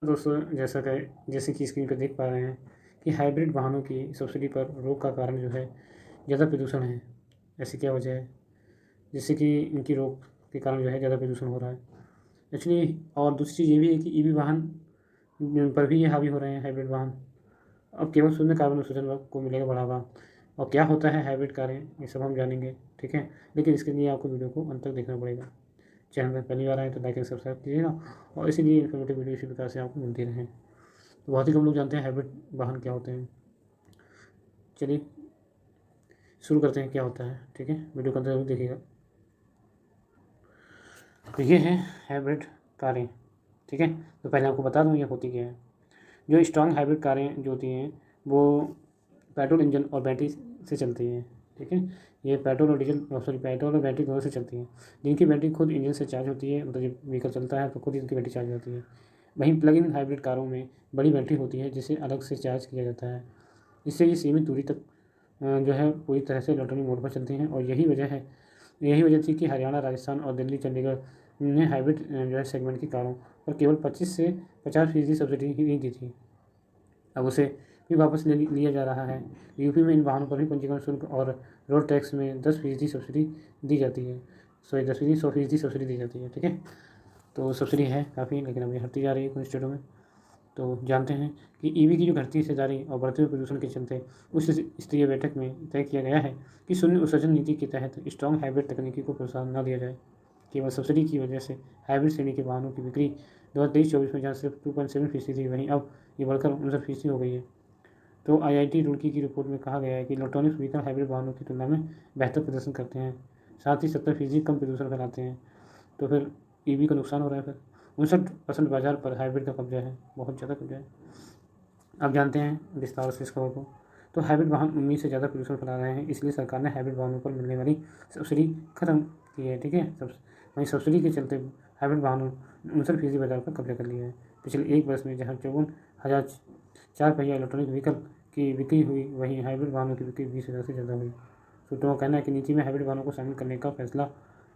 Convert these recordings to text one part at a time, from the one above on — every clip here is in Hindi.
दोस्तों, जैसे कि स्क्रीन पे देख पा रहे हैं कि हाइब्रिड वाहनों की सब्सिडी पर रोक का कारण जो है ज़्यादा प्रदूषण है। ऐसी क्या वजह है जिससे कि इनकी रोक के कारण जो है ज़्यादा प्रदूषण हो रहा है? एक्चुअली और दूसरी चीज़ ये भी है कि ईवी वाहन पर भी ये हावी हो रहे हैं हाइब्रिड वाहन। अब केवल शून्य कार्बन उत्सर्जन को मिलेगा बढ़ावा, और क्या होता है हाइब्रिड कारें, ये सब हम जानेंगे। ठीक है, लेकिन इसके लिए आपको वीडियो को अंत तक देखना पड़ेगा। चैनल में पहली बार आए तो लाइक एंड सब्सक्राइब कीजिएगा, और इसीलिए इन्फॉर्मेटिव वीडियो इसी प्रकार से आपको मिलती रहें। तो बहुत ही कम लोग जानते हैं हाइब्रिड वाहन क्या होते हैं। चलिए शुरू करते हैं क्या होता है। ठीक है, वीडियो को अंत तक देखिएगा। तो ये है हाइब्रिड कारें। ठीक है, तो पहले आपको बता दूँ ये होती क्या है। जो स्ट्रॉन्ग हाइब्रिड कारें जो होती हैं वो पेट्रोल इंजन और बैटरी से चलती हैं। ठीक है, ये पेट्रोल और बैटरी दोनों से चलती हैं, जिनकी बैटरी खुद इंजन से चार्ज होती है। मतलब जब व्हीकल चलता है तो खुद ही इनकी बैटरी चार्ज होती है। वहीं प्लग इन हाइब्रिड कारों में बड़ी बैटरी होती है जिसे अलग से चार्ज किया जाता है। इससे ये सीमित दूरी तक जो है पूरी तरह से इलेक्ट्रॉनिक मोड पर चलती हैं। और यही वजह थी कि हरियाणा, राजस्थान और दिल्ली, चंडीगढ़ ने हाइब्रिड जो है सेगमेंट की कारों पर केवल 25 से 50% सब्सिडी ही दी थी। अब उसे भी वापस ले लिया जा रहा है। यूपी में इन वाहनों पर भी पंजीकरण शुल्क और रोड टैक्स में 10% सब्सिडी दी जाती है। 100% सब्सिडी दी जाती है। ठीक है, तो सब्सिडी है काफ़ी, लेकिन अब ये हटती जा रही है कुछ स्टेटों में। तो जानते हैं कि ईवी की जो घटती हिस्सेदारी और बढ़ते हुए प्रदूषण के चलते उस स्तरीय बैठक में तय किया गया है कि शून्य उत्सर्जन नीति के तहत स्ट्रॉन्ग हाइब्रिड तकनीकी को प्रोत्साहन न दिया जाए। केवल सब्सिडी की वजह से हाइब्रिड श्रेणी के वाहनों की बिक्री 2023-24 में जहाँ सिर्फ 2.7% थी, वहीं अब ये बढ़कर 59% हो गई है। तो IIT रुड़की की रिपोर्ट में कहा गया है कि इलेक्ट्रॉनिक्स व्हीकल हाइब्रिड वाहनों की तुलना में बेहतर प्रदर्शन करते हैं, साथ ही 70% कम प्रदूषण फैलाते हैं। तो फिर ईवी का नुकसान हो रहा है। फिर 59% बाजार पर हाइब्रिड का कब्जा है, बहुत ज़्यादा कब्जा है। अब जानते हैं विस्तार से इस खबर को। तो हाइब्रिड वाहन उम्मीद से ज़्यादा प्रदूषण फैला रहे हैं, इसलिए सरकार ने हाइब्रिड वाहनों पर मिलने वाली सब्सिडी खत्म की है। ठीक है, वहीं सब्सिडी के चलते हाइब्रिड वाहनों 59% बाजार पर कब्जा कर लिया है। पिछले एक वर्ष में जहाँ 54,000 चार पहिया इलेक्ट्रॉनिक व्हीकल की बिक्री हुई, वहीं हाइब्रिड वाहनों की बिक्री 20,000 से ज़्यादा हुई। सूत्रों का कहना है कि नीति में हाइब्रिड वाहनों को शामिल करने का फैसला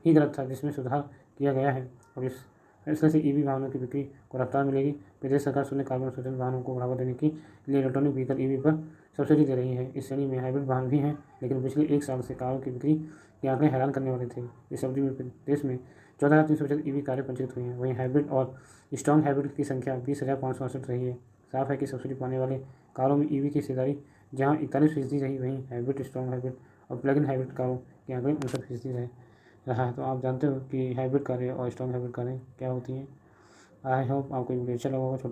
ही गलत था, जिसमें सुधार किया गया है। और इस फैसले से ईवी वाहनों की बिक्री को रफ्तार मिलेगी। प्रदेश सरकार शून्य कार्बन उत्सर्जन वाहनों को बढ़ावा देने के लिए इलेक्ट्रॉनिक व्हीकल ईवी पर सब्सिडी दे रही है। इस श्रेणी में हाइब्रिड वाहन भी हैं, लेकिन पिछले एक साल से कारों की बिक्री के आंकड़े हैरान करने वाले थे। इस अवधि में देश में 14,350 ईवी कारें पंजीकृत हुई हैं। वहीं हाइब्रिड और स्ट्रॉन्ग हाइब्रिड की संख्या 20,568 रही है। साफ है कि सब्सिडी पाने वाले कारों में ईवी की हिस्सेदारी जहाँ 41% रही, वहीं हाइब्रिड, स्ट्रॉन्ग हाइब्रिड और प्लग इन हाइब्रिड कारों के आंकड़े 59% रहा है। तो आप जानते हो कि हाइब्रिड कारें और स्ट्रॉन्ग हाइब्रिड कारें क्या होती हैं। आई होप आपको वीडियो अच्छा लगा होगा। छोटा